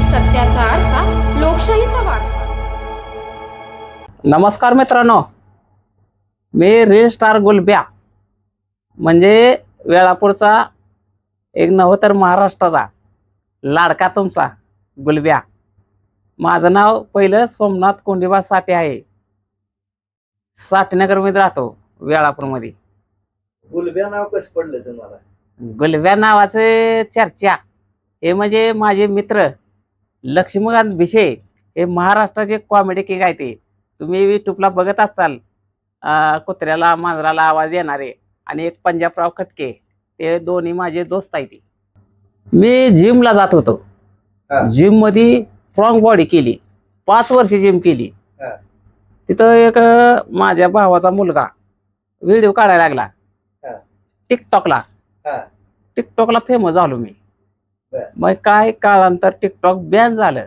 सत्याचा आरसा, लोकशाहीचा वारसा. नमस्कार मित्रांनो, मी रील स्टार गुलब्या म्हणजे वेळापूरचा एक नव्ह तर महाराष्ट्राचा लाडका तुमचा गुलब्या. माझं नाव पहिलं सोमनाथ कोंडीबा साठे आहे. साठेनगरमध्ये राहतो वेळापूरमध्ये. गुलब्या नाव कसं पडलं तुम्हाला? गुलब्या नावाचे चर्चा हे म्हणजे माझे मित्र लक्ष्मीकांत भिशे हे महाराष्ट्राचे कॉमेडी किंग आहे. ते तुम्ही यूट्यूबला बघत असाल. कुत्र्याला मांजराला आवाज देणारे आणि एक पंजाबराव खटके, ते दोन्ही माझे दोस्त आहेत. मी जिमला जात होतो. जिम मध्ये स्ट्रॉंग बॉडी केली, 5 वर्ष जिम केली. तिथं एक माझ्या भावाचा मुलगा व्हिडिओ काढायला लागला टिकटॉकला. टिकटॉकला फेमस झालो मी. मग काय काळानंतर टिकटॉक बॅन झालं.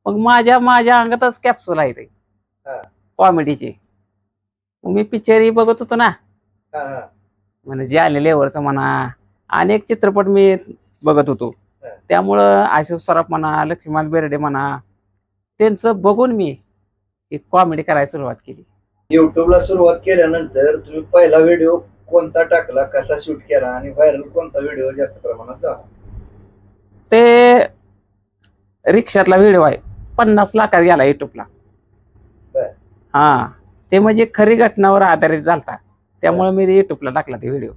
मग माझ्या अंगातच कॅप्सूल आहे ते कॉमेडीचे. मग मी पिक्चरही बघत होतो ना, म्हणजे जाले लेवरचं म्हणा, अनेक चित्रपट मी बघत होतो. त्यामुळं आशिष सराफ म्हणा, लक्ष्मण बेर्डे म्हणा, त्यांचं बघून मी एक कॉमेडी करायला सुरुवात केली. युट्यूबला सुरुवात केल्यानंतर तुम्ही पहिला व्हिडिओ कोणता टाकला, कसा शूट केला आणि व्हायरल कोणता व्हिडिओ जास्त प्रमाणात झाला? ते रिक्षातला व्हिडिओ आहे, 50 लाखात गेला युट्यूबला. हा, ते म्हणजे खरी घटनावर आधारित झालता, त्यामुळे मी युट्यूबला टाकला ते व्हिडिओ.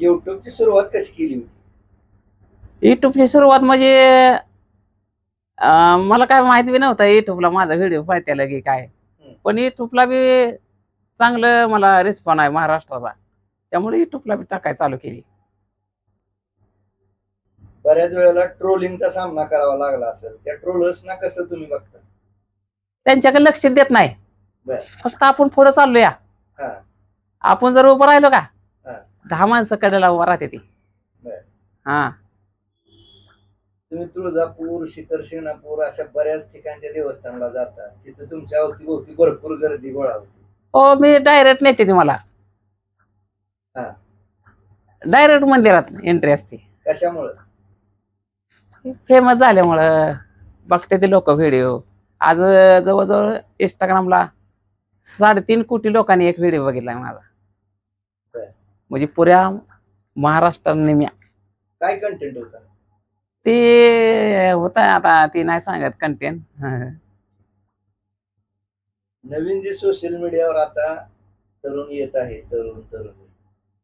युट्यूबची सुरुवात कशी केली होती? युट्यूबची सुरुवात म्हणजे मला काय माहिती बी नव्हतं युट्यूबला माझा व्हिडिओ पाहत्याला की काय. पण युट्यूबला बी चांगलं मला रिस्पॉन्स आहे महाराष्ट्राचा, त्यामुळे युट्यूबला बी टाकायला चालू केली. बऱ्याच वेळेला ट्रोलिंगचा सामना करावा लागला असेल, त्या ट्रोलर्सना कसं तुम्ही बघता? त्यांच्याकडे लक्ष देत नाही, फक्त आपण पुढे चाललोया. आपण जर उभं राहिलो का 10 माणसं कडेला उभं राहते ती. हा, तुम्ही तुळजापूर, शिखर शिंगणापूर अशा बऱ्याच ठिकाणच्या देवस्थानाला जाता, तिथे तुमच्या अवतीभोवती भरपूर गर्दी गोळा होती. हो, मी डायरेक्ट नेते ती मला. डायरेक्ट मंदिरात एंट्री असते. कशामुळं? फेमस झाल्यामुळं बघते ते लोक व्हिडिओ. आज जवळजवळ इंस्टाग्रामला 3.5 कोटी लोकांनी एक व्हिडिओ बघितलाय माझा, म्हणजे पुऱ्या महाराष्ट्रात नेम्या. काय कंटेंट होता ते होत आता ते नाही सांगत कंटेंट. नवीन जे सोशल मीडियावर आता तरुण येत आहे, तरुण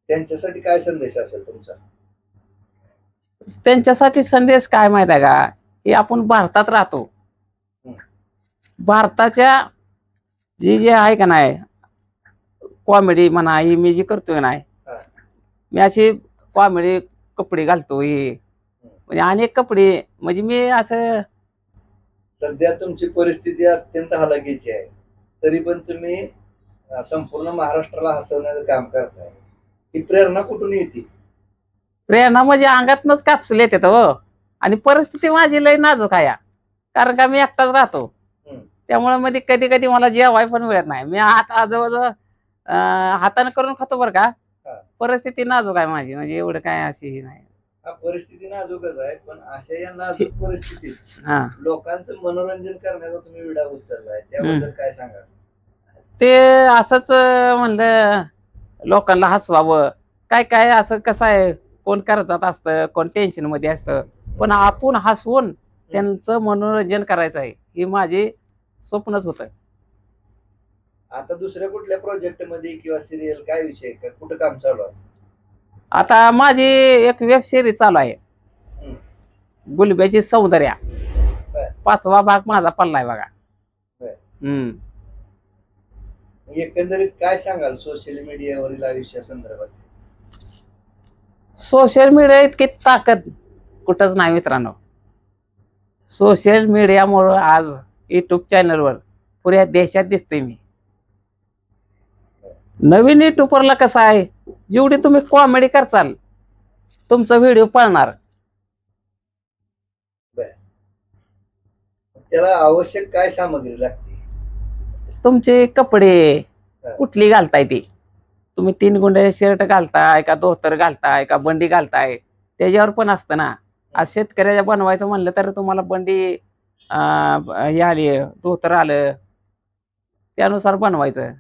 त्यांच्यासाठी काय संदेश असेल तुमचा? त्यांच्यासाठी संदेश काय माहित आहे का, की आपण भारतात राहतो. भारताच्या जे आहे का नाही कॉमेडी म्हणा, ही मी जी करतोय नाही, मी अशी कॉमेडी कपडे घालतो. हे म्हणजे अनेक कपडे, म्हणजे मी असं. सध्या तुमची परिस्थिती अत्यंत हलाखीची आहे, तरी पण तुम्ही संपूर्ण महाराष्ट्राला हसवण्याचं काम करताय. ही प्रेरणा कुठून येते? प्रेरणा म्हणजे अंगातनच कॅप्सूल येते हो. आणि परिस्थिती माझी लय नाजूक आहे, कारण का मी एकटाच राहतो. त्यामुळे मध्ये कधी कधी मला जेवाय पण मिळत नाही. मी आता जवळजवळ हाताने करून खातो बरं का. परिस्थिती नाजूक आहे माझी, म्हणजे एवढं काय अशी नाही. परिस्थिती नाजूकच आहे, पण अशा या नाजूक परिस्थितीत लोकांचं मनोरंजन करण्याचा तुम्ही विडा उचललाय, त्याबद्दल काय सांगा? ते असंच म्हणलं लोकांना हसवावं. काय काय असं कसं आहे, कोण कर्जात असतं, कोण टेन्शन मध्ये असतं, पण आपण हसवून त्यांचं मनोरंजन करायचं आहे, हे माझे स्वप्नच होतं. आता दुसऱ्या कुठल्या प्रोजेक्ट मध्ये किंवा सिरियल काय विषय, कुठं काम चालू आहे? आता माझी एक वेब सिरीज चालू आहे, गुलब्याची सौंदर्या. 5वा भाग माझा पडलाय बघा. एकंदरीत काय सांगाल सोशल मीडियावरील आयुष्या संदर्भात? सोशल मीडिया इतकी ताकद कुठंच नाही मित्रांनो. सोशल मीडियामुळे आज युट्यूब चॅनलवर पुऱ्या देशात दिसतोय मी. नवीन युट्यूबरला कसं आहे, जेवढी तुम्ही कॉमेडी करचाल तुमचा व्हिडिओ पळणार. त्याला आवश्यक काय सामग्री लागते? तुमचे कपडे कुठली घालताय ते. तुम्ही 3 गुंडे शर्ट घालताय का, धोतर घालताय का, बंडी घालताय, त्याच्यावर पण असतं ना. आज शेतकऱ्याच्या बनवायचं म्हणलं तर तुम्हाला बंडी हे आली, धोतर आलं, त्यानुसार बनवायचं.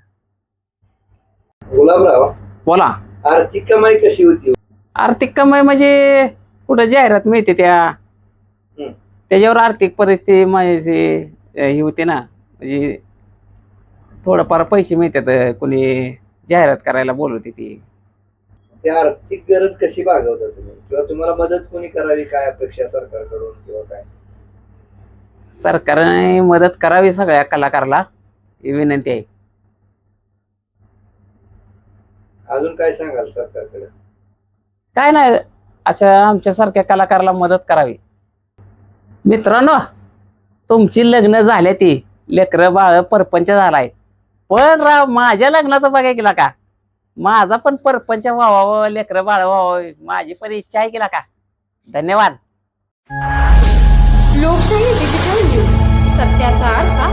गुलाबराव, बोला. आर्थिक कमाई कशी होती? आर्थिक कमाई म्हणजे कुठं जाहिरात मिळते त्याच्यावर आर्थिक परिस्थिती माझी ही होते ना, म्हणजे थोडंफार पैसे मिळतात, कोणी जाहिरात करायला बोलवते ती. ती आर्थिक गरज कशी भागवता तुम्ही, किंवा तुम्हाला मदत कोणी करावी, काय अपेक्षा सरकारकडून किंवा काय? सरकारने मदत करावी सगळ्या कलाकाराला, ही विनंती आहे. अजून काय सांगाल सरकारकडे? काय नाही, अशा आमच्यासारख्या कलाकाराला मदत करावी. मित्रांनो, तुमची लग्न झाल्या ती, लेकरं बाळ परपंच झालाय, पण राव माझ्या लग्नाचं बघाय केला का, माझा पण परपंच व्हावं, लेकरं बाळ व्हावं, माझी पण इच्छा आहे केला का. धन्यवाद. लोकशाही डिजिटल न्यूज, सत्याचा आरसा